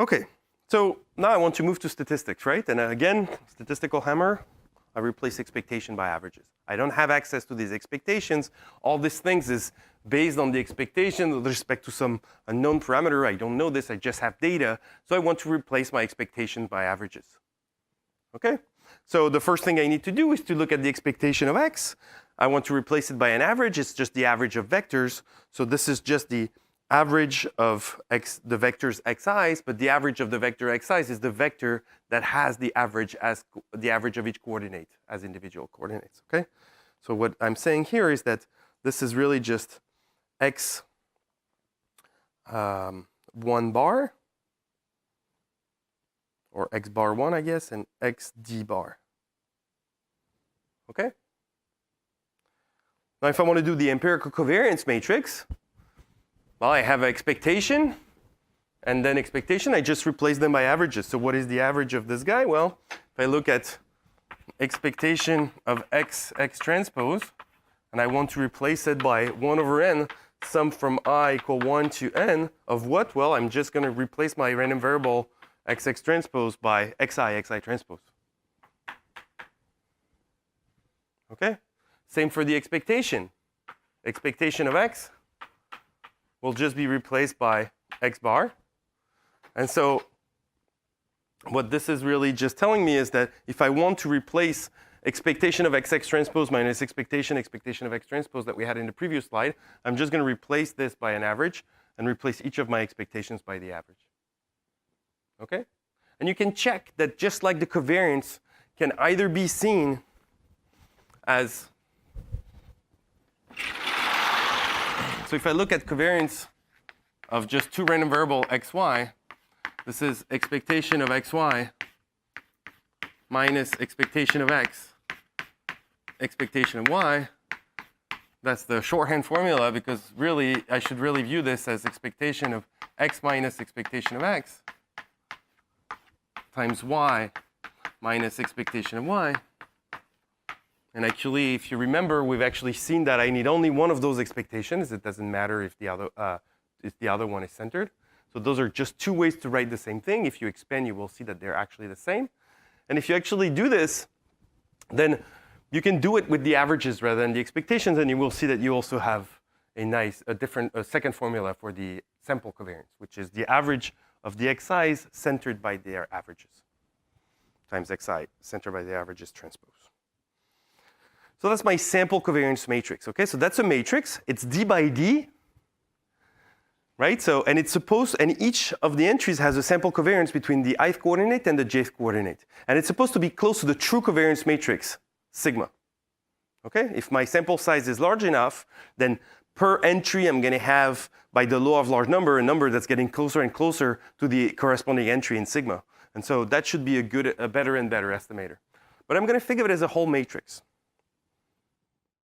Okay, so now I want to move to statistics, right? And again, statistical hammer, I replace expectation by averages. I don't have access to these expectations. All these things is based on the expectation with respect to some unknown parameter. I don't know this, I just have data. So I want to replace my expectations by averages. Okay? So the first thing I need to do is to look at the expectation of x. I want to replace it by an average. It's just the average of vectors. So this is just the average of x, the vectors xi's, but the average of the vector xi's is the vector that has the average as the average of each coordinate as individual coordinates, okay? So what I'm saying here is that this is really just x 1 bar, or x bar 1, I guess, and x d bar, okay? Now if I want to do the empirical covariance matrix, well, I have an expectation, and then expectation. I just replace them by averages. So what is the average of this guy? Well, if I look at expectation of x transpose, and I want to replace it by 1 over n, sum from I equal 1 to n of what? Well, I'm just going to replace my random variable x transpose by xi transpose. Okay? Same for the expectation. Expectation of x will just be replaced by x bar. And so what this is really just telling me is that if I want to replace expectation of x transpose minus expectation of x transpose that we had in the previous slide, I'm just going to replace this by an average and replace each of my expectations by the average. Okay? And you can check that just like the covariance can either be seen as, so if I look at covariance of just two random variable xy, this is expectation of xy minus expectation of x, expectation of y. That's the shorthand formula because really I should really view this as expectation of x minus expectation of x times y minus expectation of y. And actually, if you remember, we've actually seen that I need only one of those expectations. It doesn't matter if the other one is centered. So those are just two ways to write the same thing. If you expand, you will see that they're actually the same. And if you actually do this, then you can do it with the averages rather than the expectations, and you will see that you also have a second formula for the sample covariance, which is the average of the xi's centered by their averages times xi centered by the averages transpose. So that's my sample covariance matrix. Okay, so that's a matrix. It's d by d, right? So and it's supposed, and each of the entries has a sample covariance between the ith coordinate and the jth coordinate, and it's supposed to be close to the true covariance matrix sigma. Okay, if my sample size is large enough, then per entry I'm going to have, by the law of large number, a number that's getting closer and closer to the corresponding entry in sigma, and so that should be a better and better estimator. But I'm going to think of it as a whole matrix.